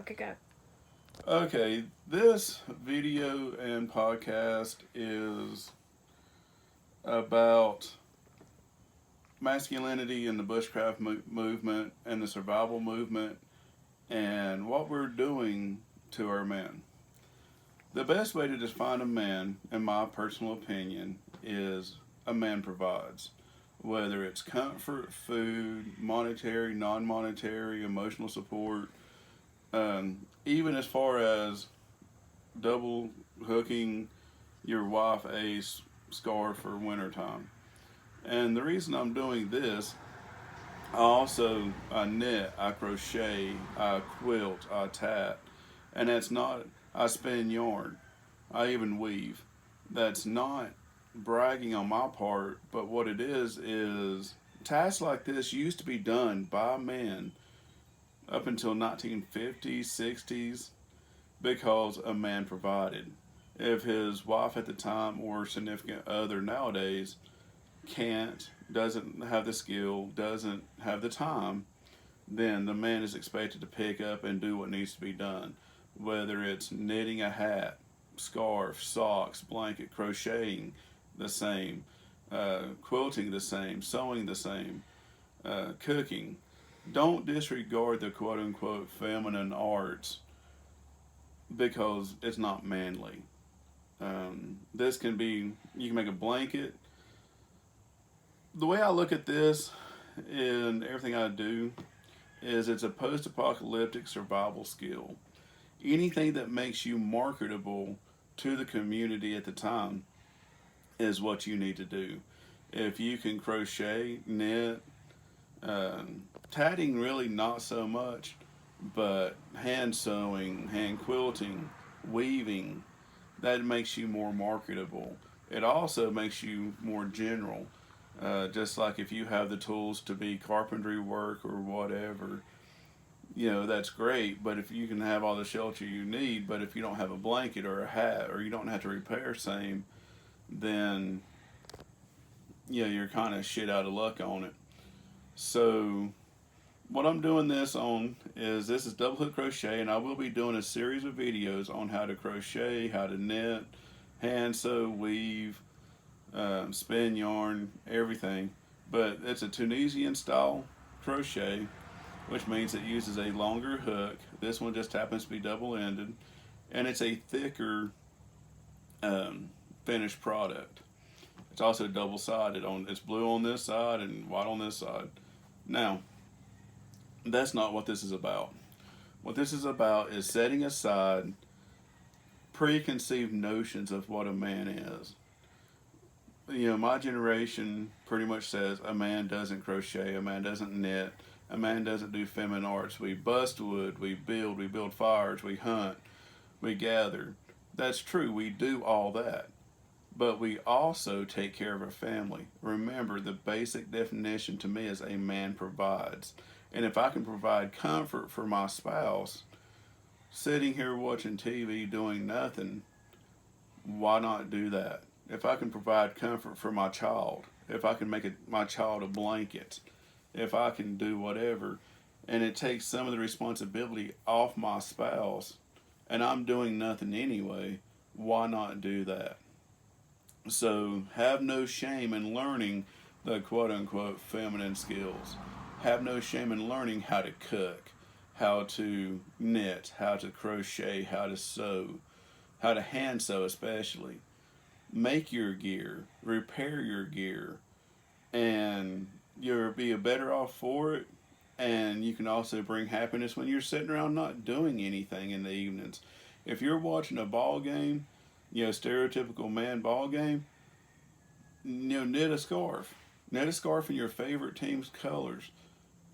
Okay, go. Okay, this video and podcast is about masculinity in the bushcraft movement and the survival movement and what we're doing to our men. The best way to define a man, in my personal opinion, is a man provides. Whether it's comfort, food, monetary, non monetary, emotional support, even as far as double hooking your wife a scarf for wintertime. And the reason I'm doing this, I knit, I crochet, I quilt, I tat, and that's not, I spin yarn, I even weave. That's not bragging on my part, but what it is tasks like this used to be done by men up until 1950s, 60s, because a man provided. If his wife at the time or significant other nowadays can't, doesn't have the skill, doesn't have the time, then the man is expected to pick up and do what needs to be done. Whether it's knitting a hat, scarf, socks, blanket, crocheting the same, quilting the same, sewing the same, cooking. Don't disregard the quote unquote feminine arts because it's not manly. This can be, you can make a blanket. The way I look at this in everything I do is it's a post apocalyptic survival skill. Anything that makes you marketable to the community at the time is what you need to do. If you can crochet, knit, tatting really not so much, but hand sewing, hand quilting, weaving, that makes you more marketable. It also makes you more general. Just like if you have the tools to be carpentry work or whatever, that's great. But if you can have all the shelter you need, but if you don't have a blanket or a hat or you don't have to repair same, then you're kind of shit out of luck on it. So what I'm doing this is double hook crochet, and I will be doing a series of videos on how to crochet, how to knit, hand sew, weave, spin yarn, everything. But it's a Tunisian style crochet, which means it uses a longer hook. This one just happens to be double ended, and it's a thicker finished product. It's also double sided. It's blue on this side and white on this side. Now, that's not what this is about. What this is about is setting aside preconceived notions of what a man is. My generation pretty much says a man doesn't crochet, a man doesn't knit, a man doesn't do feminine arts. We bust wood, we build fires, we hunt, we gather. That's true, we do all that. But we also take care of our family. Remember, the basic definition to me is a man provides. And if I can provide comfort for my spouse, sitting here watching TV doing nothing, why not do that? If I can provide comfort for my child, if I can make my child a blanket, if I can do whatever, and it takes some of the responsibility off my spouse, and I'm doing nothing anyway, why not do that? So have no shame in learning the quote unquote feminine skills. Have no shame in learning how to cook, how to knit, how to crochet, how to sew, how to hand sew, especially. Make your gear, repair your gear, and you'll be better off for it. And you can also bring happiness when you're sitting around not doing anything in the evenings. If you're watching a ball game, stereotypical man ball game, knit a scarf. Knit a scarf in your favorite team's colors.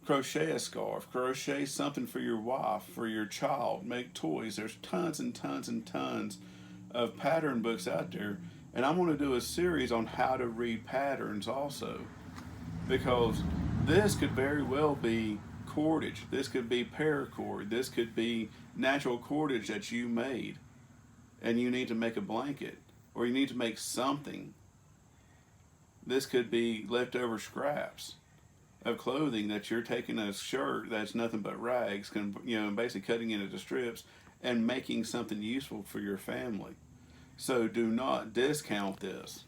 Crochet a scarf. Crochet something for your wife, for your child. Make toys. There's tons and tons and tons of pattern books out there. And I'm going to do a series on how to read patterns also. Because this could very well be cordage. This could be paracord. This could be natural cordage that you made. And you need to make a blanket. Or you need to make something. This could be leftover scraps. of clothing that you're taking a shirt that's nothing but rags, basically cutting it into strips and making something useful for your family. So do not discount this.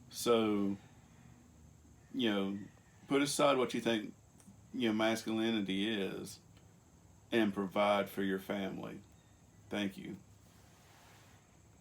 So, you know, put aside what you think, masculinity is and provide for your family. Thank you.